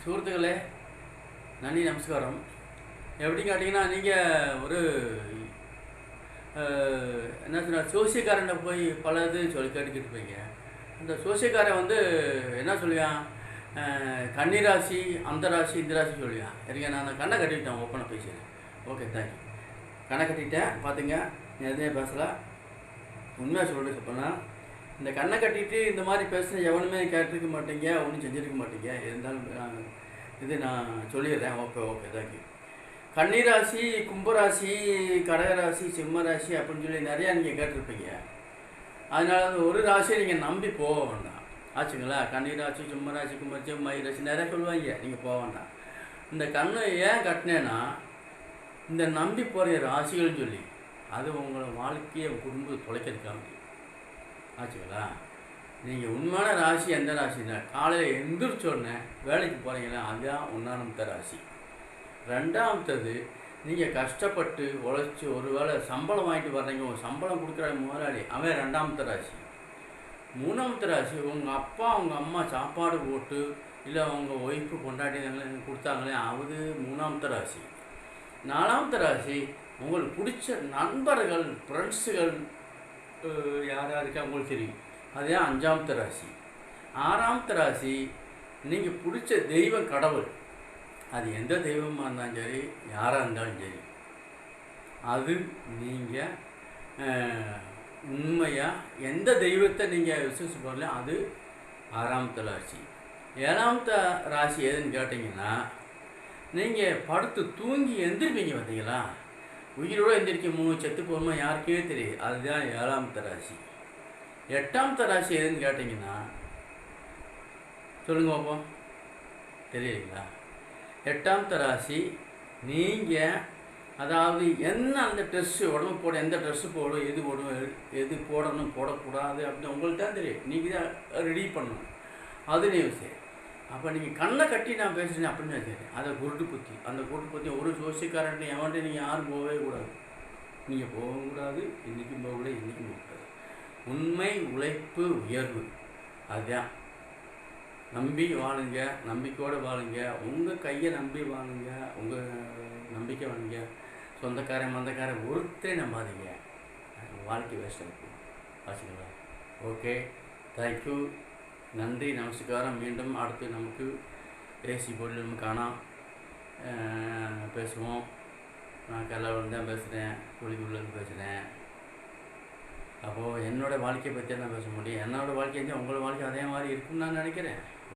சுஹൃத்துக்களே, நன்றி, நமஸ்காரம். எப்படி கேட்டிங்கன்னா, நீங்கள் ஒரு என்ன சொன்னார், ஜோசியக்காரன்ட்ட போய் பல இது கேட்டுக்கிட்டு இருப்பீங்க. அந்த ஜோசியக்காரன் என்ன சொல்லுவான், கன்னிராசி, அந்த ராசி, இந்த ராசி சொல்லுவான். சரிங்க, நான் அந்த கண்ணை கட்டிவிட்டேன், ஓப்பனாக பேசுகிறேன். Okay, thank you. கண்ணை கட்டிட்டேன், பார்த்துங்க, நான் எதுவுமே பேசலை. உண்மையாக சொல்லிட்டு போனால், இந்த கண்ணை கட்டிட்டு இந்த மாதிரி பேசுகிற எவனுமே கேட்டிருக்க மாட்டீங்க, ஒன்றும் செஞ்சுருக்க மாட்டீங்க. இருந்தாலும் இது நான் சொல்லிடுறேன். Okay, thank you. கன்னிராசி, கும்பராசி, கடகராசி, சிம்மராசி அப்படின்னு சொல்லி நிறையா நீங்கள் கேட்டிருப்பீங்க. அதனால ஒரு ராசியை நீங்கள் நம்பி போக வேண்டாம். ஆச்சுங்களா? கன்னிராசி, சிம்மராசி, கும்பராசி, மயிராசி நிறையா சொல்லுவாங்க, நீங்கள் போக வேண்டாம். இந்த கண்ணை ஏன் கட்டினேன்னா, இந்த நம்பி போகிற ராசிகள்னு சொல்லி அது உங்களை வாழ்க்கையை குடும்பத்தை தொலைக்கிறதுக்காக. ஆச்சுங்களா? நீங்கள் உண்மையான ராசி எந்த ராசின்னா, காலையில் எந்திரிச்சோடனே வேலைக்கு போகிறீங்கன்னா அதுதான் ஒன்றாமத்த ராசி. ரெண்டாமத்தது, நீங்கள் கஷ்டப்பட்டு உழைச்சி ஒரு வேளை சம்பளம் வாங்கிட்டு வர்றீங்க, உங்கள் சம்பளம் கொடுக்குற முதலாளி அவன் ரெண்டாமத்த ராசி. மூணாமத்த ராசி, உங்கள் அப்பா உங்கள் அம்மா சாப்பாடு போட்டு இல்லை உங்கள் ஒய்ஃபு கொண்டாடினாங்களே கொடுத்தாங்களே அது மூணாமத்த ராசி. நாலாமத்த ராசி, உங்களுக்கு பிடிச்ச நண்பர்கள், ஃப்ரெண்ட்ஸுகள் யார் யாருக்கா உங்களுக்கு தெரியும், அதுதான் அஞ்சாமத்த ராசி. ஆறாமத்த ராசி, நீங்கள் பிடிச்ச தெய்வம், கடவுள், அது எந்த தெய்வமாக இருந்தாலும் சரி, யாராக இருந்தாலும் சரி, அது நீங்கள் உண்மையாக எந்த தெய்வத்தை நீங்கள் விசுவாசி போடல, அது ஆறாமத்த ராசி. ஏழாமத்த ராசி எதுன்னு கேட்டிங்கன்னா, நீங்கள் படுத்து தூங்கி எந்திரிப்பீங்க பார்த்தீங்களா, உயிரோடு எந்திரிக்க செத்து போகணுமா யாருக்கே தெரியுது, அதுதான் ஏழாமத்த ராசி. எட்டாமத்த ராசி எதுன்னு கேட்டிங்கன்னா, சொல்லுங்க பார்ப்போம், தெரியலைங்களா? எட்டாமத்த ராசி, நீங்கள் அதாவது என்ன அந்த ட்ரெஸ்ஸு உடம்பு போட, எந்த ட்ரெஸ்ஸு போடும், எது போடும், எது போடணும் போடக்கூடாது அப்படின்னு உங்களுக்கு தான் தெரியும். நீங்கள் தான் ரெடி பண்ணணும். அது விஷயம். அப்போ நீங்கள் கண்ணை கட்டி நான் பேசுகிறேன் அப்படின்னு சரி, அதை குருட்டு புத்தி, அந்த குருட்டு புத்தி ஒரு ஜோசியக்காரன்ட்டு எவன்ட்டு நீங்கள் யாரும் போகவே கூடாது. நீங்கள் போகவும் கூடாது, இன்றைக்கும் போகக்கூடாது, இன்றைக்கும் போகக்கூடாது. உண்மை, உழைப்பு, உயர்வு, அதுதான். நம்பி வாழுங்க, நம்பிக்கையோடு வாழுங்க, உங்கள் கையை நம்பி வாழுங்க, உங்கள் நம்பிக்கை வாழுங்க. சொந்தக்காரன் மந்தக்காரன் ஒருத்தரே நம்பாதீங்க, வாழ்க்கை வேஸ்ட்டாக இருக்கும். ஆச்சுங்களா? ஓகே, தேங்க்யூ, நன்றி, நமஸ்காரம். மீண்டும் அடுத்து நமக்கு ஏசி போர்டில் நம்ம காணாம் பேசுவோம். நான் கேரளாவிலேருந்து தான் பேசுகிறேன், கோழிக்கூர்லேருந்து பேசுகிறேன். அப்போது என்னோடய வாழ்க்கையை பற்றி நான் பேச முடியும். என்னோடய வாழ்க்கை உங்களோட வாழ்க்கை அதே மாதிரி இருக்குன்னு நான் நினைக்கிறேன்.